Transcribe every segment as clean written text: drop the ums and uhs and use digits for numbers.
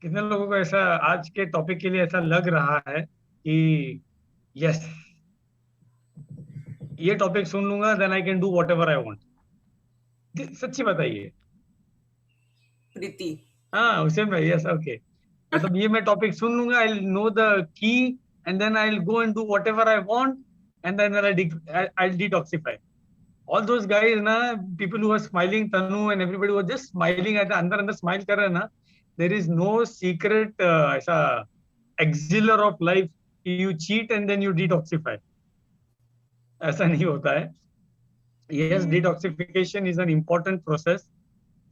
कितने लोगों को ऐसा आज के टॉपिक के लिए ऐसा लग रहा है कि यस, ये टॉपिक सुन लूंगा then I can do whatever I want. सच्ची बताइए। प्रीति। हाँ, उसे में यस, ओके। मतलब ये मैं टॉपिक सुन लूंगा, I know the key, and then I will go and do whatever I want, and then I detoxify all those guys ना। People who are smiling, Tanu and everybody was just smiling, at अंदर अंदर smile कर रहे हैं ना। There is no secret ऐसा elixir of life, you cheat and then you detoxify. ऐसा नहीं होता है। Yes, detoxification is an important process.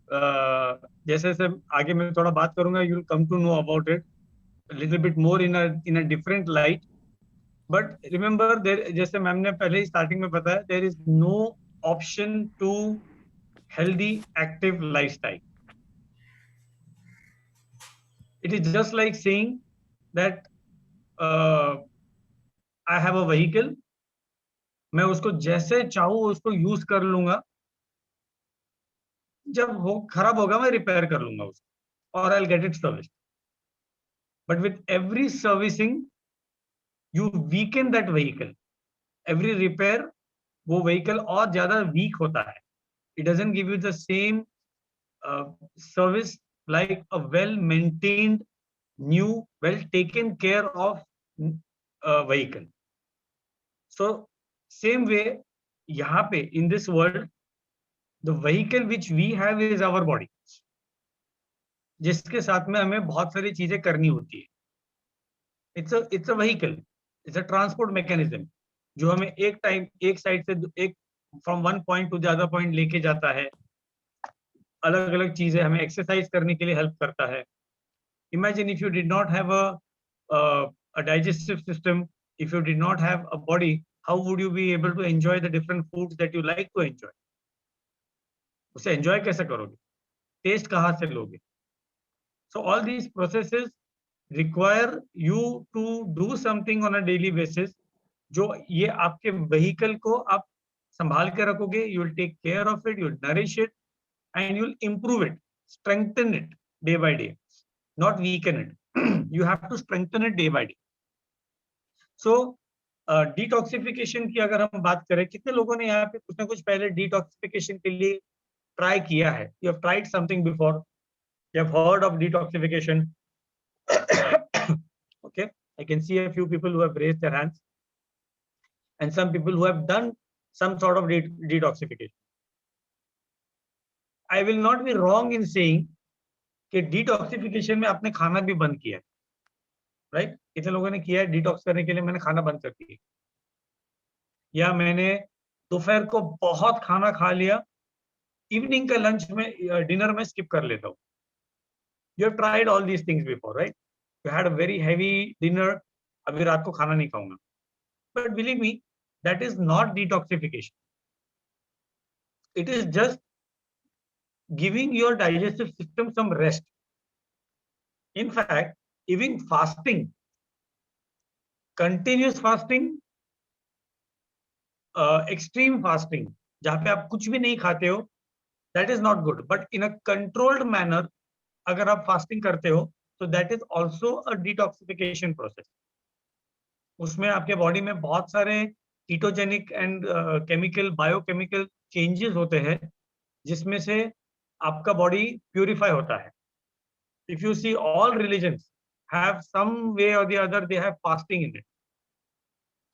जैसे जैसे आगे मैं थोड़ा बात करूंगा, you will come to know about it little bit more in a different light. But remember there, जैसे मैम ने पहले ही स्टार्टिंग में बताया, there is no option to healthy active lifestyle. It is just like saying that uh, I have a vehicle, मैं उसको जैसे चाहूँ उसको यूज कर लूंगा, जब वो खराब होगा मैं रिपेयर कर लूंगा उसको, और I get it service. But with every servicing you weaken that vehicle, every repair वो व्हीकल और ज्यादा वीक होता है। It doesn't give you the same service like a well maintained, new, well taken care of vehicle. So same way, यहाँ पे in this world the vehicle which we have is our body, जिसके साथ में हमें बहुत सारी चीजें करनी होती है। It's a vehicle, it's a transport mechanism, जो हमें एक टाइम एक साइड से एक from one point two the other point लेके जाता है। अलग अलग चीजें हमें एक्सरसाइज करने के लिए हेल्प करता है। Imagine if you did not have a digestive system, if you did not have a body, how would you be able to enjoy the different foods that you like to enjoy? उसे enjoy कैसे करोगे? Test कहाँ से लोगे? So all these processes require you to do something on a daily basis, जो ये आपके vehicle को आप संभाल के रखोगे, you will take care of it, you will nourish it, and you will improve it, strengthen it day by day, not weaken it. You have to strengthen it day by day. So detoxification की अगर हम बात करें, कितने लोगों ने यहाँ पे कुछ ना कुछ पहले डिटॉक्सिफिकेशन के लिए ट्राई किया है? You have tried something before, you have heard of detoxification? Okay, I can see a few people who have raised their hands and some people who have done some sort of detoxification. I will not be wrong in saying कि detoxification में आपने खाना भी बंद किया है, right? कितने लोगों ने किया है डिटॉक्स करने के लिए मैंने खाना बंद कर दिया, या मैंने दोपहर को बहुत खाना खा लिया, इवनिंग का लंच में डिनर में स्किप कर लेता हूँ। You have tried all these things before, right? You had a very heavy dinner, अभी रात को खाना नहीं खाऊंगा, but believe me, that is not detoxification. It is just giving your digestive system some rest. In fact, even fasting, continuous fasting, extreme fasting, जहां पे आप कुछ भी नहीं खाते हो, that is not good. But in a controlled manner अगर आप फास्टिंग करते हो, तो that is also a detoxification process. उसमें आपके बॉडी में बहुत सारे ketogenic and chemical, biochemical changes होते हैं, जिसमें से आपका बॉडी प्यूरिफाई होता है। If you see all religions have some way or the other they have fasting in it.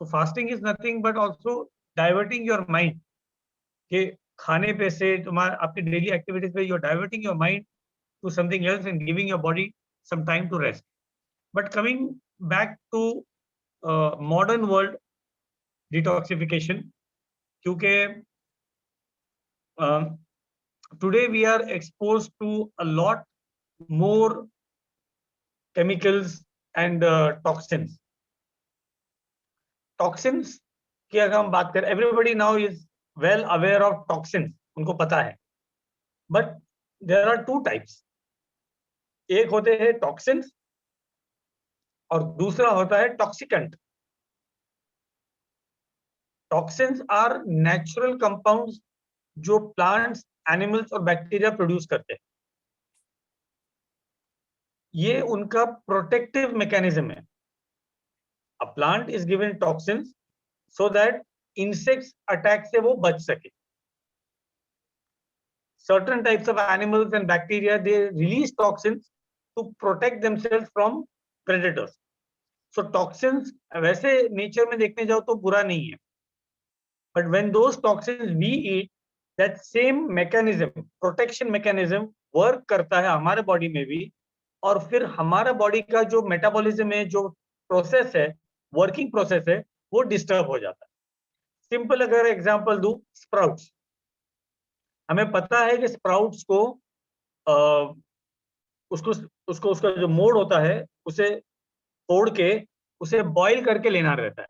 तो fasting is nothing but also diverting your mind, कि खाने पे से तुम्हारे आपके डेली एक्टिविटीज पे you are diverting your mind to something else and giving your body some time to rest. But coming back to modern world detoxification, क्योंकि today we are exposed to a lot more chemicals and toxins. Toxins की अगर हम बात करें, everybody now is well aware of toxins, उनको पता है। But there are two types. एक होते हैं टॉक्सिन्स और दूसरा होता है toxicant. Toxins are natural compounds जो प्लांट्स, एनिमल्स और बैक्टीरिया प्रोड्यूस करते हैं। ये उनका प्रोटेक्टिव मैकेनिज्म है. A plant is given toxins so that insects attack से वो बच सके. Certain types of animals and bacteria, they release toxins to protect themselves from predators. So toxins वैसे नेचर में देखने जाओ तो बुरा नहीं है, but when those toxins we eat, that same mechanism, protection mechanism work करता है हमारे बॉडी में भी, और फिर हमारा बॉडी का जो मेटाबॉलिज्म है, जो प्रोसेस है, वर्किंग प्रोसेस है, वो डिस्टर्ब हो जाता है. सिंपल अगर एग्जांपल दूं, स्प्राउट्स. हमें पता है कि स्प्राउट्स को उसको उसको उसका जो मोड होता है उसे तोड़ के उसे बॉईल करके लेना रहता है,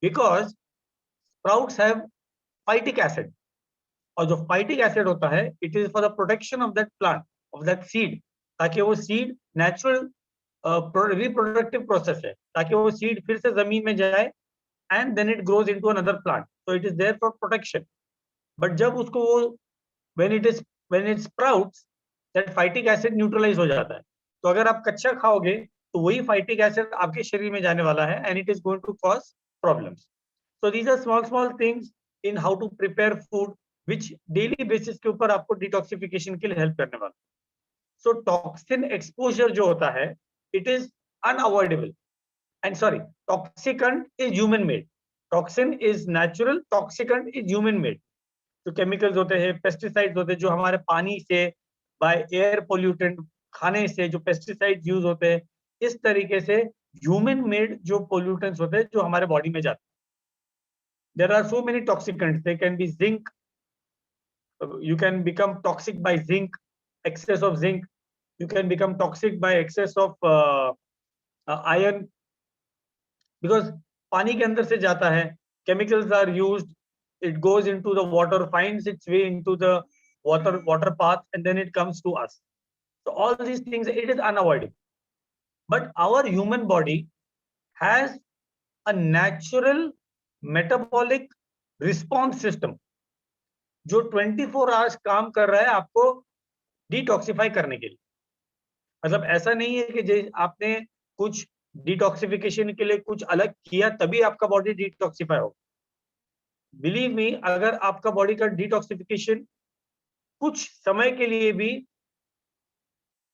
because sprouts have phytic acid. और जो फाइटिक एसिड होता है, it is for the protection of that plant, of that seed, ताकि वो सीड नेचुरल रिप्रोडक्टिव प्रोसेस है, ताकि वो सीड फिर से जमीन में जाए and then it grows into another plant. So it is there for protection. But जब उसको वो when it sprouts, that phytic acid neutralise हो जाता है. तो अगर आप कच्चा खाओगे तो वही फाइटिक एसिड आपके शरीर में जाने वाला है, and it is going to cause problems. So these are small small things in how to prepare food, which daily basis के ऊपर आपको डिटॉक्सिफिकेशन के लिए हेल्प करने वाला. सो टॉक्सिन एक्सपोजर जो होता है, it is unavoidable. And sorry, toxicant is human made. Toxin is natural, toxicant is human made. जो केमिकल्स होते हैं, पेस्टिसाइड्स होते हैं, जो हमारे पानी से, बाय एयर पोल्यूटेंट, खाने से जो पेस्टिसाइड्स यूज होते हैं, इस तरीके से ह्यूमन मेड जो पोल्यूटेंट्स होते हैं जो हमारे बॉडी में जाते हैं. There are so many toxicants. They can be zinc. You can become toxic by zinc, excess of zinc. You can become toxic by excess of iron, because पानी के अंदर से जाता है. Chemicals are used, it goes into the water, finds its way into the water path, and then it comes to us. So all these things, it is unavoidable. But our human body has a natural metabolic response system जो 24 hours काम कर रहा है आपको detoxify करने के लिए. मतलब ऐसा नहीं है कि आपने कुछ डिटॉक्सिफिकेशन के लिए कुछ अलग किया तभी आपका बॉडी डिटॉक्सिफाई होगा. बिलीव मी, अगर आपका बॉडी का डिटॉक्सिफिकेशन कुछ समय के लिए भी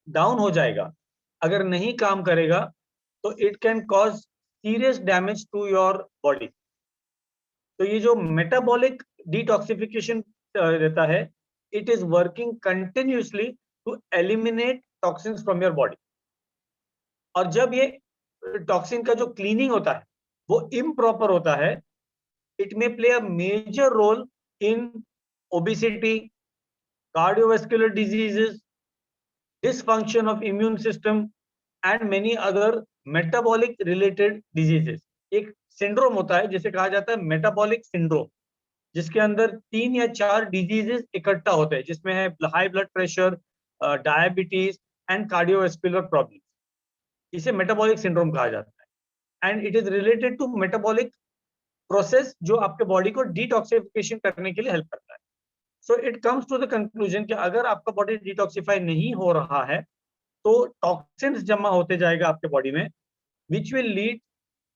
डाउन हो जाएगा, अगर नहीं काम करेगा, तो it can cause serious damage to your body. तो ये जो मेटाबॉलिक डिटॉक्सिफिकेशन रहता है, it is working continuously to eliminate toxins from your body. और जब ये टॉक्सिन का जो क्लीनिंग होता है वो इम्प्रॉपर होता है, it may play a major role in obesity, cardiovascular diseases, dysfunction of immune system, and many other metabolic related diseases. एक सिंड्रोम होता है जिसे कहा जाता है मेटाबॉलिक सिंड्रोम, जिसके अंदर 3 या 4 डिजीजेस इकट्ठा होते हैं, जिसमें है high blood pressure, diabetes and cardiovascular problem. इसे मेटाबॉलिक सिंड्रोम कहा जाता है, and it is related to metabolic process जो आपके बॉडी को डिटॉक्सिफिकेशन करने के लिए हेल्प करता है. So it comes to the conclusion कि अगर आपका बॉडी डिटॉक्सिफाई नहीं हो रहा है तो टॉक्सिन्स जमा होते जाएगा आपके बॉडी में, which will lead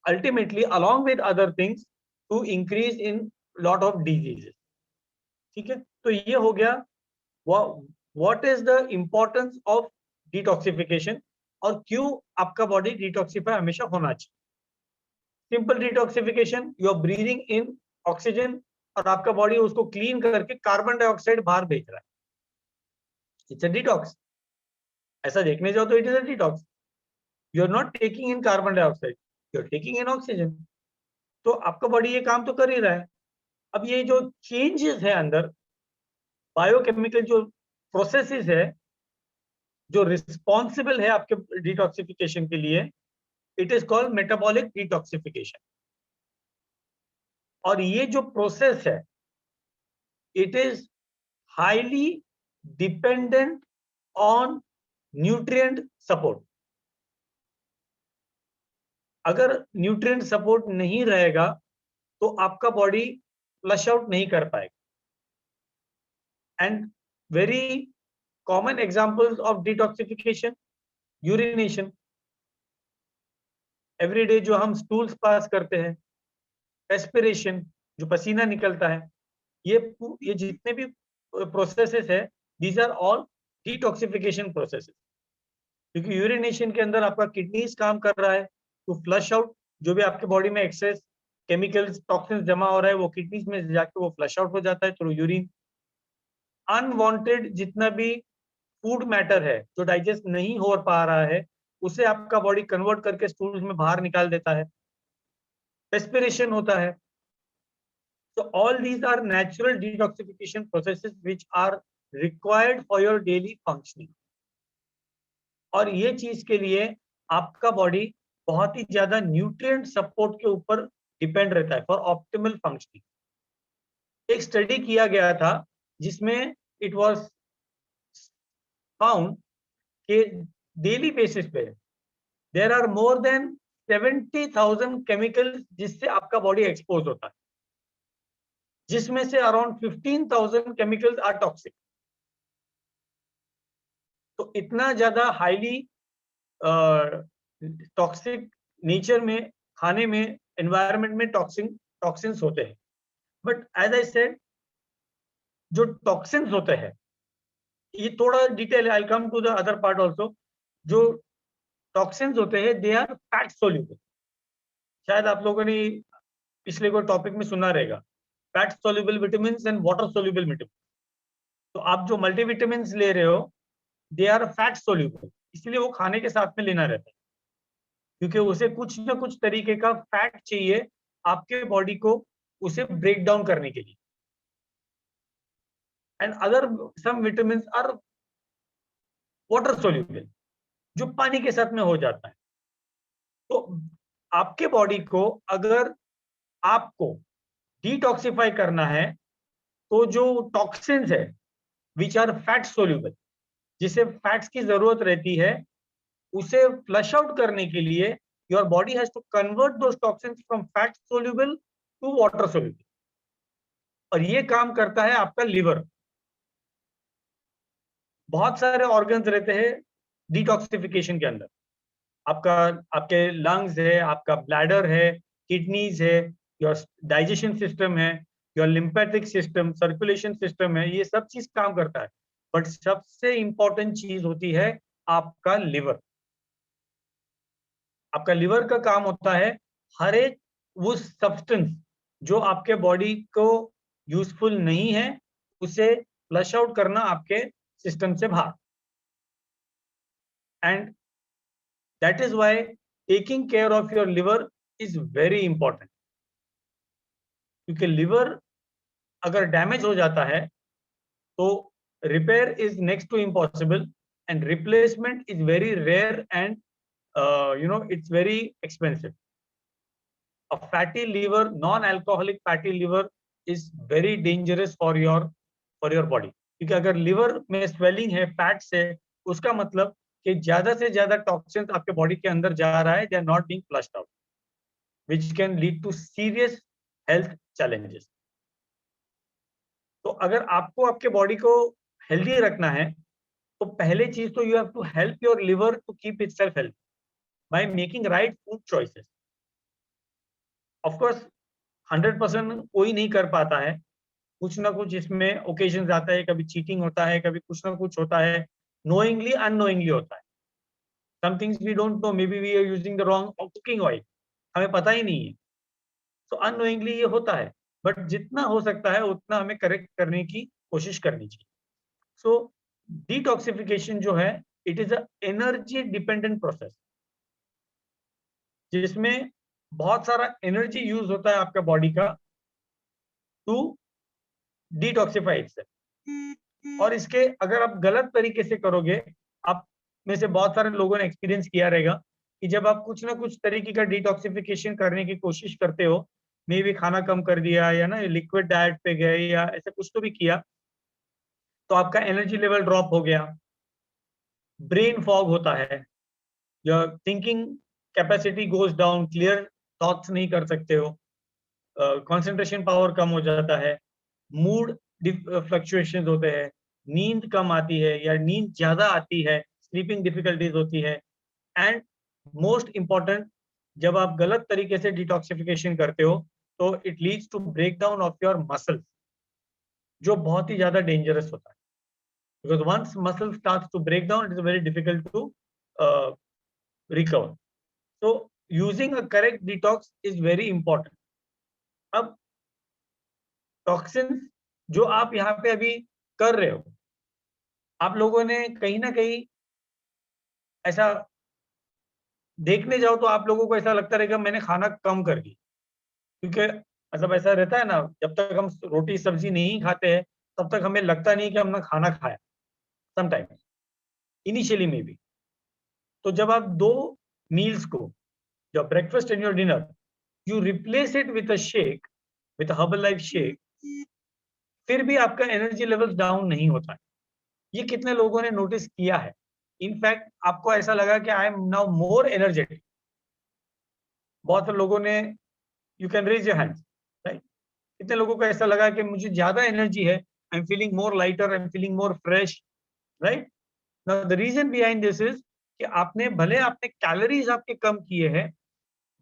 ultimately along with other things to increase in lot of diseases. ठीक है, तो ये हो गया what is the importance of detoxification और क्यों आपका बॉडी डिटॉक्सिफाई हमेशा होना चाहिए. Simple detoxification, you are breathing in oxygen और आपका बॉडी उसको क्लीन करके कार्बन डाइऑक्साइड बाहर भेज रहा है. It's a detox. ऐसा देखने जाओ तो it is a detox. You are not taking in carbon dioxide, you are taking in oxygen. तो आपका बॉडी ये काम तो कर ही रहा है. अब ये जो चेंजेस है अंदर, बायोकेमिकल जो प्रोसेसेस है जो रिस्पॉन्सिबल है आपके डिटॉक्सिफिकेशन के लिए, it is called metabolic detoxification. और ये जो प्रोसेस है, it is highly dependent on nutrient support. अगर न्यूट्रिएंट सपोर्ट नहीं रहेगा तो आपका बॉडी फ्लश आउट नहीं कर पाएगा. And very common examples of detoxification, urination, everyday जो हम स्टूल्स पास करते हैं, एस्पिरेशन जो पसीना निकलता है, ये जितने भी प्रोसेसेस है, these are all detoxification processes. क्योंकि यूरिनेशन के अंदर आपका किडनीज काम कर रहा है टू फ्लश आउट जो भी आपके बॉडी में एक्सेस केमिकल्स टॉक्सिन्स जमा हो रहा है, वो किडनीज में जाके वो फ्लश आउट हो जाता है थ्रू यूरिन। अनवांटेड जितना भी फूड मैटर है जो डाइजेस्ट नहीं हो पा रहा है, उसे आपका बॉडी कन्वर्ट करके स्टूल्स में बाहर निकाल देता है, रेस्पिरेशन होता है। So all these are natural detoxification processes which are required for your daily functioning. और ये चीज के लिए आपका बॉडी बहुत ही ज्यादा न्यूट्रिएंट सपोर्ट के ऊपर डिपेंड रहता है फॉर ऑप्टिमल फंक्शनिंग। एक स्टडी किया गया था जिसमें इट वाज फाउंड कि डेली बेसिस पे there are more than 70,000 chemicals जिससे आपका बॉडी एक्सपोज होता है, जिसमें से अराउंड 15,000 केमिकल्स आर टॉक्सिक। तो इतना ज्यादा हाईली टॉक्सिक नेचर में खाने में एनवायरनमेंट में टॉक्सिन्स होते हैं। बट एज आई सेड, जो टॉक्सिन्स होते हैं, ये थोड़ा detail, I come to the other part also. जो टॉक्सिन्स होते हैं दे आर फैट सोल्यूबल। शायद आप लोगों ने पिछले कोई टॉपिक में सुना रहेगा, fat soluble vitamin and water soluble vitamin. तो आप जो मल्टीविटामिन ले रहे हो दे आर फैट सोल्यूबल, इसलिए वो खाने के साथ में लेना रहता है, क्योंकि उसे कुछ ना कुछ तरीके का फैट चाहिए आपके बॉडी को उसे ब्रेक डाउन करने के लिए। And other some vitamin are water soluble, जो पानी के साथ में हो जाता है। तो आपके बॉडी को अगर आपको डिटॉक्सिफाई करना है, तो जो टॉक्सिन्स है विच आर फैट सोल्यूबल, जिसे फैट्स की जरूरत रहती है, उसे फ्लश आउट करने के लिए your body has to convert those toxins from fat soluble to water soluble. और ये काम करता है आपका लिवर। बहुत सारे ऑर्गन्स रहते हैं डिटॉक्सिफिकेशन के अंदर। आपके लंग्स है, आपका ब्लैडर है, किडनीज है, योर डाइजेशन सिस्टम है, your lymphatic system, circulation system है, ये सब चीज काम करता है। बट सबसे इंपॉर्टेंट चीज होती है आपका लिवर। आपका लिवर का काम होता है हर एक वो सब्सटेंस जो आपके बॉडी को यूजफुल नहीं है, उसे फ्लश आउट करना आपके सिस्टम से बाहर। And that is why taking care of your liver is very important. क्योंकि लिवर अगर डैमेज हो जाता है तो repair is next to impossible, and replacement is very rare, and it's very expensive. A fatty liver, non-alcoholic fatty liver is very dangerous for your body, क्योंकि अगर liver में swelling है फैट से, उसका मतलब कि ज्यादा से ज्यादा टॉक्सिन्स आपके बॉडी के अंदर जा रहा है, they are not being flushed out, which can lead to serious health challenges. तो अगर आपको आपके बॉडी को हेल्दी रखना है, तो पहले चीज तो you have to help your liver to keep itself healthy by making right food choices. Of course 100% कोई नहीं कर पाता है, कुछ ना कुछ इसमें ओकेजन आता है, कभी चीटिंग होता है, कभी कुछ ना कुछ होता है, नोइंगली अननोइंगली होता है। Some things we don't know, maybe we are using the wrong cooking oil, हमें पता ही नहीं है। सो अननोइंगली ये होता है, बट जितना हो सकता है उतना हमें करेक्ट करने की कोशिश करनी चाहिए। सो डिटॉक्सिफिकेशन जो है, it is a energy dependent process, जिसमें बहुत सारा एनर्जी यूज होता है आपका बॉडी का टू डिटॉक्सिफाई इटसेल्फ। और इसके अगर आप गलत तरीके से करोगे, आप में से बहुत सारे लोगों ने एक्सपीरियंस किया रहेगा कि जब आप कुछ ना कुछ तरीके का डिटॉक्सिफिकेशन करने की कोशिश करते हो, मे भी खाना कम कर दिया या ना लिक्विड डाइट पे गए या ऐसा कुछ तो भी किया, तो आपका एनर्जी लेवल ड्रॉप हो गया, ब्रेन फॉग होता है, your thinking capacity goes down, clear thoughts नहीं कर सकते हो, कंसंट्रेशन पावर कम हो जाता है, मूड फ्लक्चुएशंस होते हैं, नींद कम आती है या नींद ज्यादा आती है, स्लीपिंग डिफिकल्टीज होती है, एंड मोस्ट इंपॉर्टेंट, जब आप गलत तरीके से डिटॉक्सिफिकेशन करते हो तो it leads to break down of your muscles, जो बहुत ही ज्यादा डेंजरस होता है, because once muscle starts to break down, it is very difficult to recover. So using a correct detox is very important. अब toxins जो आप यहाँ पे अभी कर रहे हो, आप लोगों ने कहीं ना कहीं ऐसा देखने जाओ तो आप लोगों को ऐसा लगता रहेगा मैंने खाना कम कर दिया, क्योंकि मतलब ऐसा रहता है ना, जब तक हम रोटी सब्जी नहीं खाते हैं तब तक हमें लगता नहीं कि हमने खाना खाया, समटाइम्स इनिशियली में भी। तो जब आप दो मील्स को, your breakfast and your dinner, you replace it with a shake, with a Herbalife shake, फिर भी आपका एनर्जी लेवल डाउन नहीं होता है। ये कितने लोगों ने नोटिस किया है? इनफैक्ट आपको ऐसा लगा कि I am now more energetic. बहुत से लोगों ने, you can raise your hands, right? कितने लोगों को ऐसा लगा कि मुझे ज्यादा एनर्जी है, I am feeling more lighter, I am feeling more fresh, right? Now the reason behind this is कि आपने कैलोरीज आपके कम किए हैं,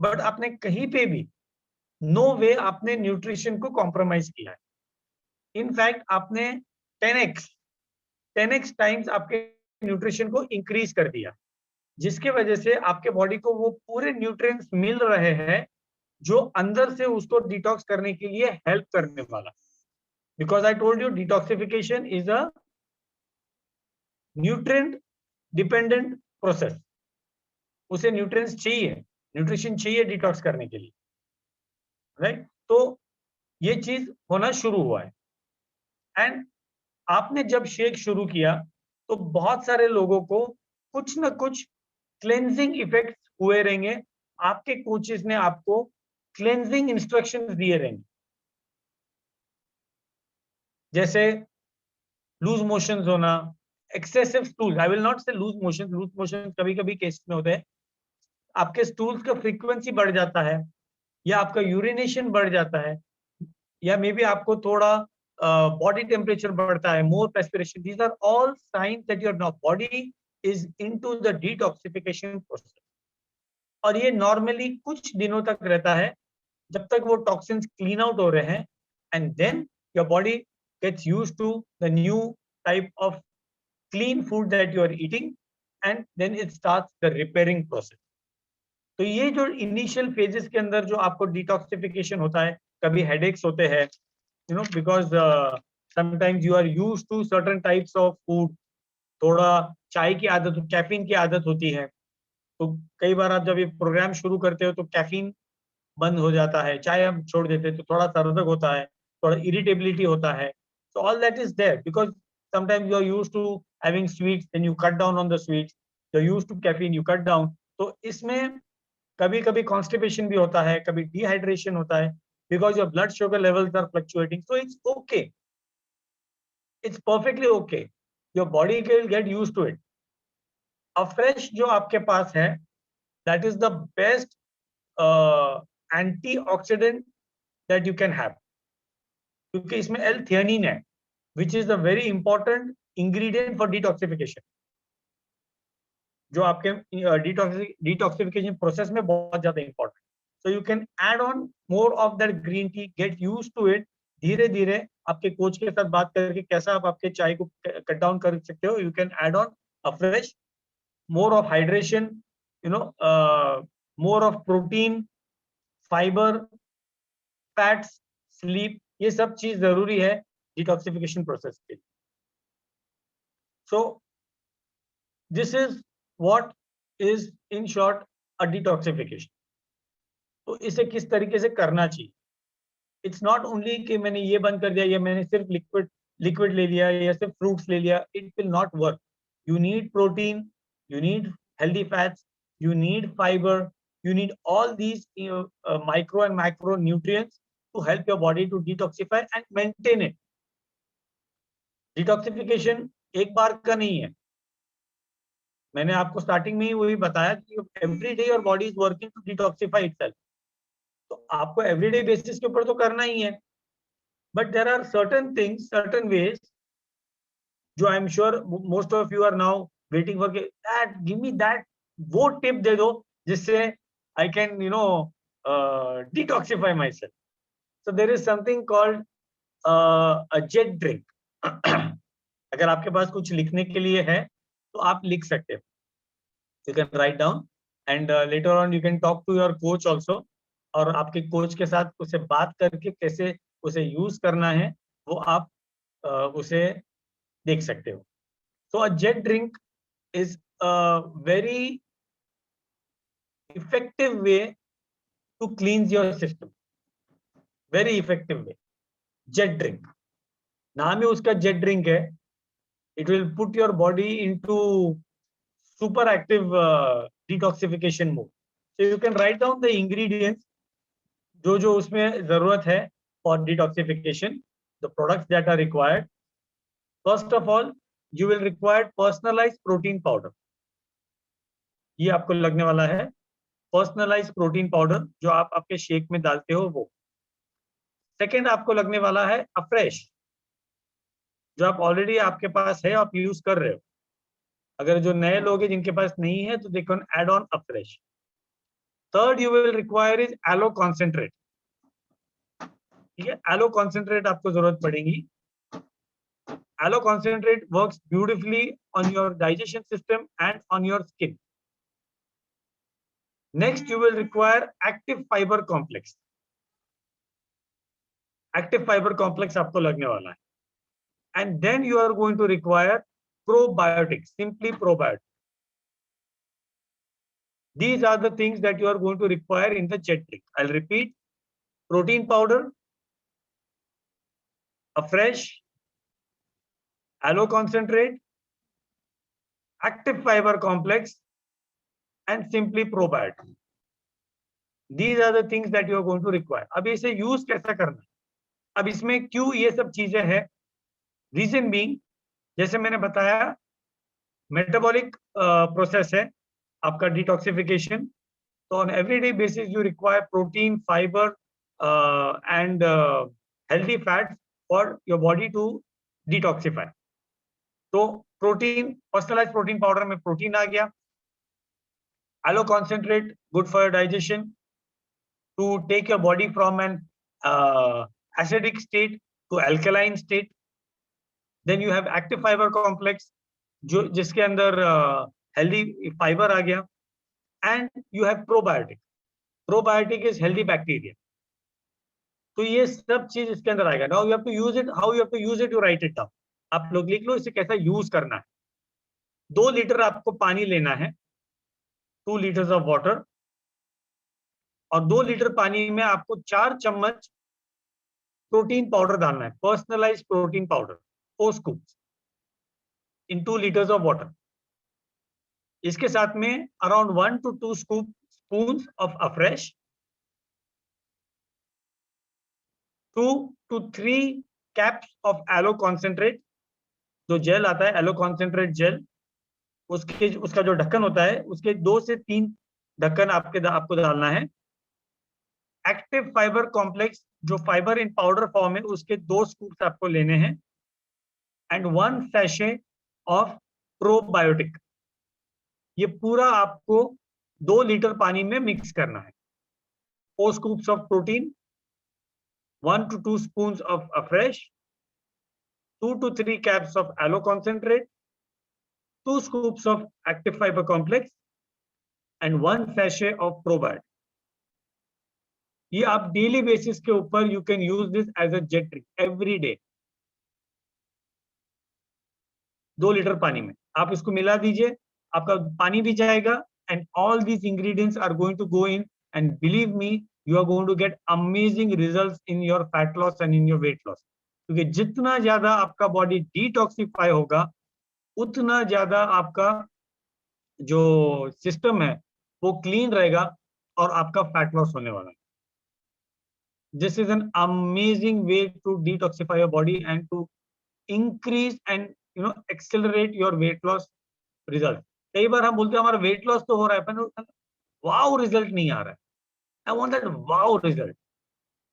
बट आपने कहीं पे भी नो वे आपने न्यूट्रिशन को कॉम्प्रोमाइज किया है। इनफैक्ट आपने 10x टाइम्स आपके न्यूट्रिशन को इंक्रीज कर दिया, जिसके वजह से आपके बॉडी को वो पूरे न्यूट्रिएंट्स मिल रहे हैं जो अंदर से उसको डिटॉक्स करने के लिए हेल्प करने वाला। Because I told you detoxification is a nutrient dependent process. उसे न्यूट्रिएंट्स चाहिए, न्यूट्रिशन चाहिए डिटॉक्स करने के लिए, राइट? तो ये चीज होना शुरू हुआ है। एंड आपने जब शेक शुरू किया तो बहुत सारे लोगों को कुछ ना कुछ क्लेंजिंग इफेक्ट्स हुए रहेंगे, आपके कोचेस ने आपको क्लेंजिंग इंस्ट्रक्शंस दिए रहेंगे, जैसे लूज मोशंस होना, excessive stool. I will not से लूज मोशन कभी कभी केस में होते हैं, आपके स्टूल्स का फ्रीक्वेंसी बढ़ जाता है, या आपका यूरिनेशन बढ़ जाता है, या मे बी आपको थोड़ा बॉडी टेम्परेचर बढ़ता है, मोर perspiration. These are all signs that your body is into the detoxification process. और ये नॉर्मली कुछ दिनों तक रहता है, जब तक वो टॉक्सिन्स क्लीन आउट हो रहे हैं, and then your body gets used to the new type of clean food that you are eating, and then it starts the repairing process. तो ये जो इनिशियल फेजेस के अंदर जो आपको डिटॉक्सिफिकेशन होता है, कभी हेडेक्स होते हैं, you know, because sometimes you are used to certain types of food, थोड़ा चाय की आदत, कैफीन की आदत होती है, तो कई बार आप जब ये प्रोग्राम शुरू करते हो तो कैफीन बंद हो जाता है, चाय हम छोड़ देते हैं तो थोड़ा सर्दक होता है, थोड़ा इरिटेबिलिटी होता है, so all that is there because sometimes you are used to having sweets, then you cut down on the sweets, you're used to caffeine, you cut down। तो इसमें कभी कभी कॉन्स्टिपेशन भी होता है, कभी डिहाइड्रेशन होता है, because your blood sugar levels are fluctuating, so it's okay, it's perfectly okay, your body will get used to it। Afresh जो आपके पास है, that is the best antioxidant that you can have, क्योंकि इसमें L-theanine है, which is a very important ingredient for detoxification, जो आपके detoxification process में बहुत ज्यादा important. So you can add on more of that green tea, get used to it। धीरे धीरे आपके कोच के साथ बात करके कैसा आप आपके चाय को कट डाउन कर सकते हो, you can add on Afresh, more of hydration, you know, more of protein, fiber, fats, sleep, ये सब चीज जरूरी है डिटॉक्सिफिकेशन प्रोसेस के लिए। So this is what is in short a detoxification। तो इसे किस तरीके से करना चाहिए? इट्स नॉट ओनली कि मैंने ये बंद कर दिया या मैंने सिर्फ लिक्विड ले लिया या सिर्फ फ्रूट्स ले लिया, it will not work. You need protein, you need healthy fats, you need fiber, you need all these micro and macro nutrients to help your body to detoxify and maintain it। Detoxification एक बार का नहीं है, मैंने आपको starting में ही वही बताया कि every day your body is working to detoxify itself, तो आपको एवरीडे बेसिस के ऊपर तो करना ही है, but there are certain things, certain ways, जो I am sure most of you are now waiting for that, give me that वो टिप दे दो जिससे I can detoxify myself. So there is something called jet drink. अगर आपके पास कुछ लिखने के लिए है तो आप लिख सकते हो. You can write down and later on you can talk to your coach also. और आपके कोच के साथ उसे बात करके कैसे उसे यूज करना है वो आप उसे देख सकते हो. So a jet drink is a very effective way to cleanse your system. Very effective way. Jet drink. नाम ही उसका jet drink है. It will put your body into super active detoxification mode. So you can write down the ingredients जो जो उसमें जरूरत है for detoxification. The products that are required. First of all, you will require personalized protein powder. ये आपको लगने वाला है पर्सनलाइज प्रोटीन पाउडर जो आप आपके शेक में डालते हो वो. सेकेंड आपको लगने वाला है अफ्रेश जो आप ऑलरेडी आपके पास है आप यूज कर रहे हो. अगर जो नए लोग हैं जिनके पास नहीं है तो they can add on Afresh. Third you will require is aloe concentrate. ठीक है, एलो कॉन्सेंट्रेट आपको जरूरत पड़ेगी. Aloe concentrate works beautifully on your digestion system and on your skin. Next you will require active fibre complex. Active fibre complex आपको लगने वाला है. And then you are going to require probiotics, simply probiotics. These are the things that you are going to require in the jet drink. I'll repeat: protein powder, a fresh aloe concentrate, active fiber complex, and simply probiotics. These are the things that you are going to require. अब इसे use कैसा करना है, अब इसमें क्यों ये सब चीजें हैं. रीजन बीइंग, जैसे मैंने बताया, मेटाबॉलिक प्रोसेस है आपका डिटॉक्सिफिकेशन. तो on everyday basis you require protein, fibre and healthy fats for your body to detoxify. तो प्रोटीन, पर्सनलाइज प्रोटीन पाउडर में प्रोटीन आ गया. Aloe concentrate, good for digestion to take your body from an acidic state to alkaline state. Then you have active fibre complex जो जिसके अंदर healthy fibre आ गया. And you have probiotic. Probiotic is healthy bacteria. तो ये सब चीज इसके अंदर आएगा. Now you have to use it. How you have to use it? You write it down. आप लोग लिख लो इसे कैसा यूज करना है. 2 लीटर आपको पानी लेना है, 2 लीटर्स ऑफ वाटर. और 2 लीटर पानी में आपको 4 चम्मच प्रोटीन पाउडर डालना है. Personalise protein powder, 4 scoops in 2 litres of water. इसके साथ में around 1 to 2 spoons of Afresh, 2 to 3 caps of aloe concentrate. जो जेल आता है एलो कॉन्सेंट्रेट जेल, उसका जो ढक्कन होता है उसके 2 से 3 ढक्कन आपको डालना है. एक्टिव फाइबर कॉम्प्लेक्स जो फाइबर इन पाउडर फॉर्म है उसके 2 स्कूप्स आपको लेने हैं. And 1 sachet of probiotic. ये पूरा आपको 2 लीटर पानी में मिक्स करना है. 4 scoops of protein, 1 to 2 spoons of afresh, 2 to 3 caps of aloe concentrate, 2 scoops of active fiber complex, and 1 sachet of probiotic. ये आप डेली बेसिस के ऊपर you can use this as a jet drink every day. 2 litre पानी में आप इसको मिला दीजिए, आपका पानी भी जाएगा. And all these ingredients are going to go in. And believe me, you are going to get amazing results in your fat loss and in your weight loss. क्योंकि जितना ज्यादा आपका बॉडी डिटॉक्सिफाई होगा उतना ज्यादा आपका जो सिस्टम है वो क्लीन रहेगा और आपका फैट लॉस होने वाला है. This is an amazing way to detoxify your body and to increase and accelerate your weight loss result. कई बार हम बोलते हैं हमारा वेट लॉस तो हो रहा है पर वाओ रिजल्ट नहीं आ रहा है. I want that wow result.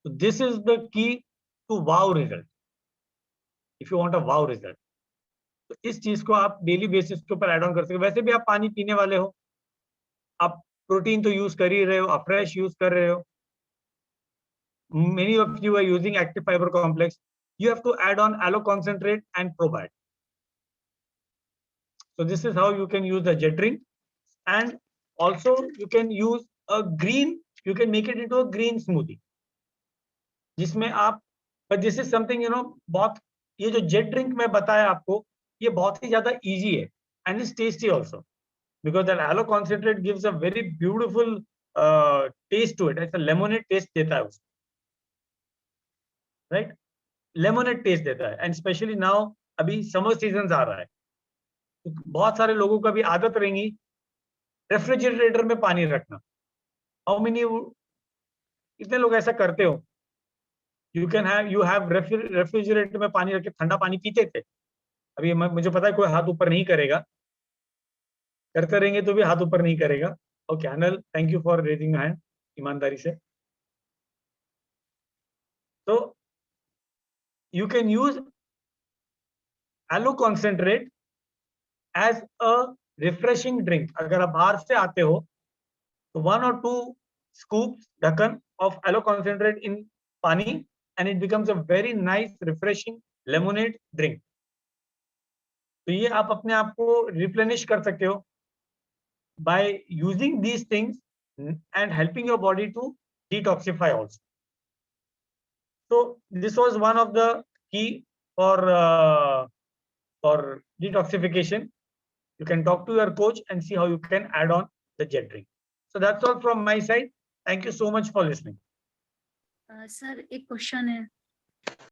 So this is the key to wow result. If you want a wow result, तो इस चीज को आप डेली बेसिस के ऊपर ऐड ऑन कर सकते हो. वैसे भी आप पानी पीने वाले हो आप प्रोटीन तो यूज कर ही रहे हो, आप फ्रेश यूज कर रहे हो. Many of you are using active fiber complex. You have to add on aloe concentrate and probiotic. So this is how you can use the jet drink, and also you can use a green. You can make it into a green smoothie, जिसमें आप, but this is something बहुत, ये जो jet drink मैं बताया आपको, ये बहुत ही ज्यादा इजी है and it's tasty also because that aloe concentrate gives a very beautiful taste to it. It's a lemonade taste देता है उसको, right? लेमोनेड टेस्ट देता है. एंड स्पेशली नाउ अभी समर सीजन आ रहा है, तो बहुत सारे लोगों का भी आदत रहेंगी रेफ्रिजरेटर में पानी रखना. हाउ मेनी, कितने लोग ऐसा करते हो? यू हैव रेफ्रिजरेटर में पानी रख के ठंडा पानी पीते थे. अभी मुझे पता है कोई हाथ ऊपर नहीं करेगा, करते रहेंगे तो भी हाथ ऊपर नहीं करेगा. Okay Anil, thank you for raising hand, ईमानदारी से. तो you can use aloe concentrate as a refreshing drink. अगर आप बाहर से आते हो तो 1 or 2 scoops ढक्कन of aloe concentrate in पानी and it becomes a very nice refreshing lemonade drink. तो ये आप अपने आप को replenish कर सकते हो by using these things and helping your body to detoxify also. So this was one of the key for detoxification. You can talk to your coach and see how you can add on the jet drink. So that's all from my side. Thank you so much for listening. Sir एक question है,